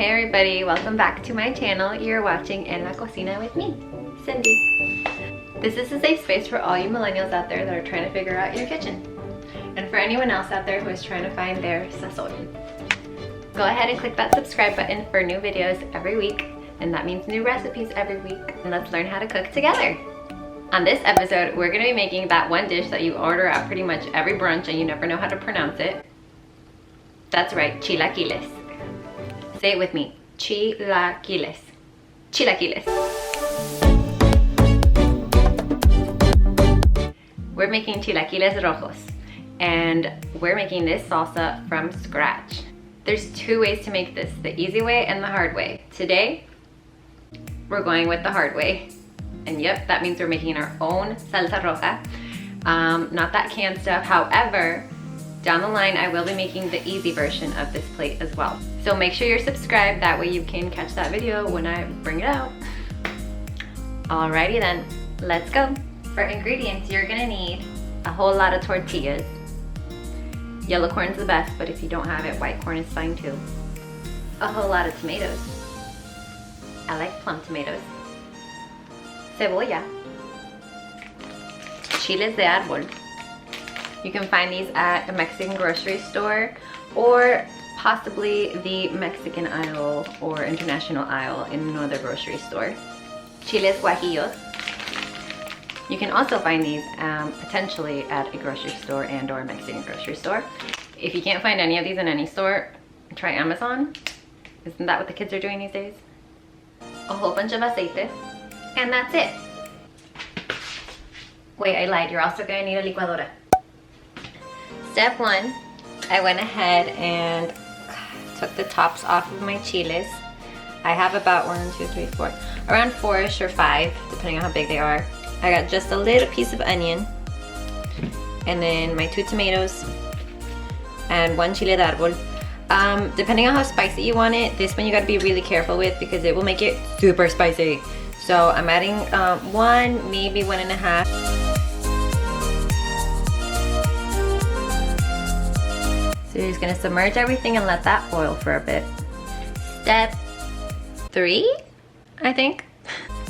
Hey everybody, welcome back to my channel. You're watching En La Cocina with me, Ciindeh. This is a safe space for all you millennials out there that are trying to figure out your kitchen. And for anyone else out there who is trying to find their sazon. Go ahead and click that subscribe button for new videos every week. And that means new recipes every week. And let's learn how to cook together. On this episode, we're gonna be making that one dish that you order at pretty much every brunch and you never know how to pronounce it. That's right, chilaquiles. Say it with me, chilaquiles. Chilaquiles. We're making chilaquiles rojos, and we're making this salsa from scratch. There's two ways to make this, the easy way and the hard way. Today, we're going with the hard way. And yep, that means we're making our own salsa roja. Not that canned stuff. However, down the line, I will be making the easy version of this plate as well. So make sure you're subscribed, that way you can catch that video when I bring it out. Alrighty then, let's go. For ingredients, you're gonna need a whole lot of tortillas. Yellow corn's the best, but if you don't have it, white corn is fine too. A whole lot of tomatoes. I like plum tomatoes. Cebolla. Chiles de árbol. You can find these at a Mexican grocery store or possibly the Mexican aisle or international aisle in another grocery store. Chiles guajillos. You can also find these potentially at a grocery store and or a Mexican grocery store. If you can't find any of these in any store, try Amazon. Isn't that what the kids are doing these days? A whole bunch of aceite. And that's it. Wait, I lied. You're also going to need a licuadora. Step one, I went ahead and took the tops off of my chiles. I have about around 4-ish or 5, depending on how big they are. I got just a little piece of onion, and then my 2 tomatoes, and 1 chile de árbol. Depending on how spicy you want it, this one you gotta be really careful with because it will make it super spicy. So I'm adding 1, maybe 1.5. So you're just gonna submerge everything and let that boil for a bit. Step 3, I think.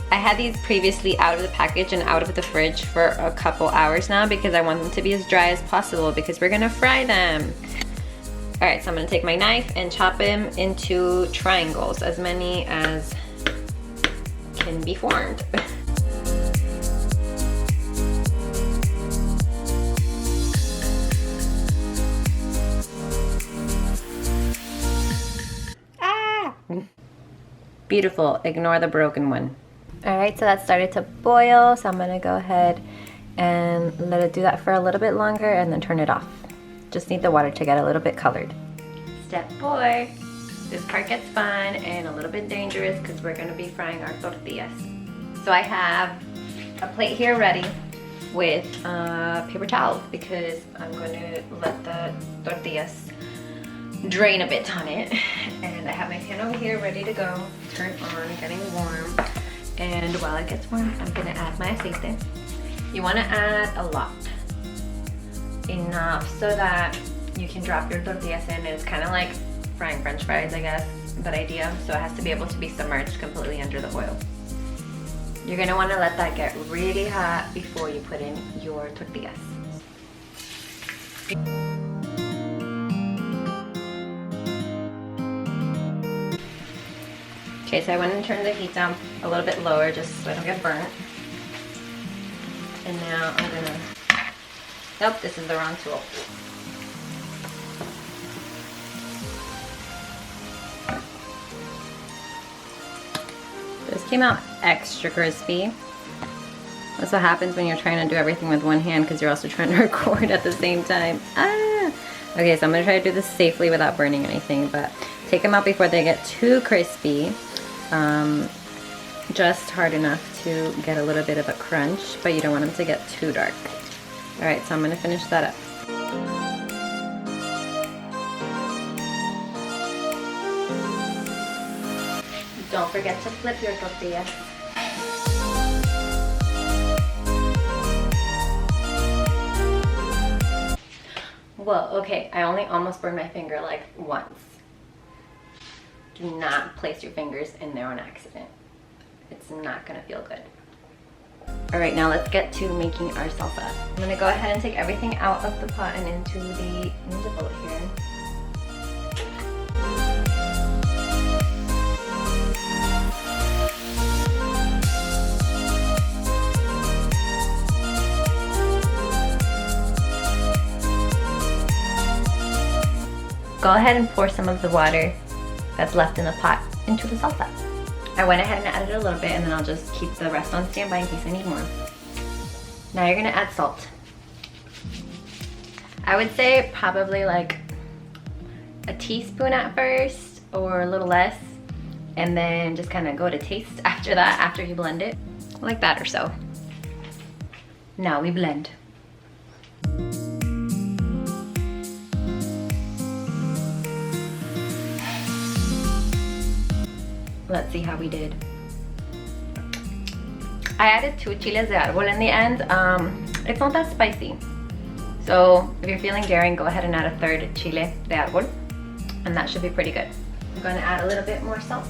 I had these previously out of the package and out of the fridge for a couple hours now because I want them to be as dry as possible because we're gonna fry them. All right, so I'm gonna take my knife and chop them into triangles, as many as can be formed. Ah! Beautiful, ignore the broken one. All right, so that started to boil, so I'm gonna go ahead and let it do that for a little bit longer and then turn it off. Just need the water to get a little bit colored. Step 4. This part gets fun and a little bit dangerous because we're gonna be frying our tortillas. So I have a plate here ready with paper towel because I'm gonna let the tortillas drain a bit on it. And I have my pan over here ready to go, turn on, getting warm. And while it gets warm, I'm gonna add my aceite. You wanna add a lot. Enough so that you can drop your tortillas in. It's kind of like frying French fries, I guess, that idea. So it has to be able to be submerged completely under the oil. You're gonna wanna let that get really hot before you put in your tortillas. Okay, so I went and turned the heat down a little bit lower just so I don't get burnt. And now I'm gonna, nope, this is the wrong tool. This came out extra crispy. That's what happens when you're trying to do everything with one hand because you're also trying to record at the same time. Ah! Okay, so I'm gonna try to do this safely without burning anything, but take them out before they get too crispy. Just hard enough to get a little bit of a crunch, but you don't want them to get too dark. All right, so I'm gonna finish that up. Don't forget to flip your tortilla. Whoa, okay, I only almost burned my finger like once. Do not place your fingers in there on accident. It's not gonna feel good. All right, now let's get to making our salsa. I'm gonna go ahead and take everything out of the pot and into the bowl here. Go ahead and pour some of the water that's left in the pot into the salsa. I went ahead and added a little bit, and then I'll just keep the rest on standby in case I need more. Now you're gonna add salt. I would say probably like a teaspoon at first, or a little less, and then just kind of go to taste after that, after you blend it. Like that or so. Now we blend. Let's see how we did. I added 2 chiles de árbol in the end. It's not that spicy. So if you're feeling daring, go ahead and add a 3rd chile de árbol, and that should be pretty good. I'm going to add a little bit more salt.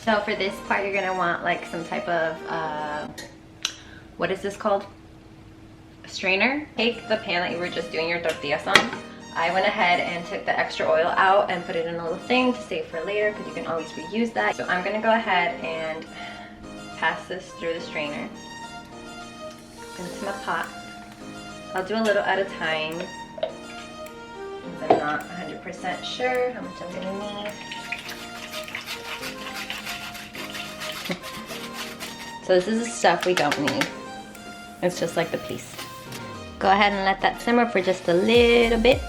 So for this part, you're going to want like some type of, what is this called? A strainer. Take the pan that you were just doing your tortillas on. I went ahead and took the extra oil out and put it in a little thing to save for later, because you can always reuse that. So I'm gonna go ahead and pass this through the strainer into my pot. I'll do a little at a time, because I'm not 100% sure how much I'm gonna need. So this is the stuff we don't need. It's just like the paste. Go ahead and let that simmer for just a little bit.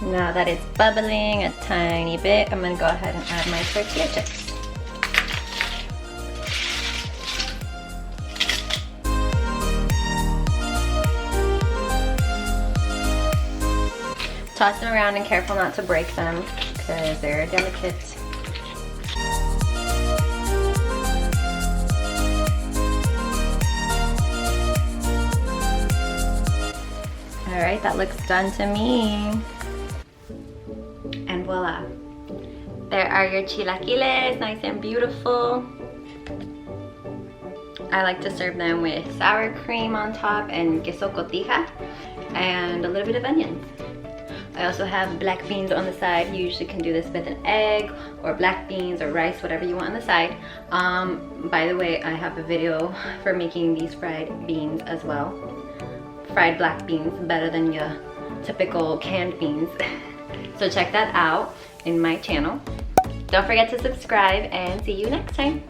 Now that it's bubbling a tiny bit, I'm gonna go ahead and add my tortilla chips. Toss them around and careful not to break them, because they're delicate. All right, that looks done to me. And voila. There are your chilaquiles, nice and beautiful. I like to serve them with sour cream on top and queso cotija and a little bit of onions. I also have black beans on the side. You usually can do this with an egg or black beans or rice, whatever you want on the side. By the way, I have a video for making these fried beans as well. Fried black beans, better than your typical canned beans. So check that out in my channel. Don't forget to subscribe, and see you next time.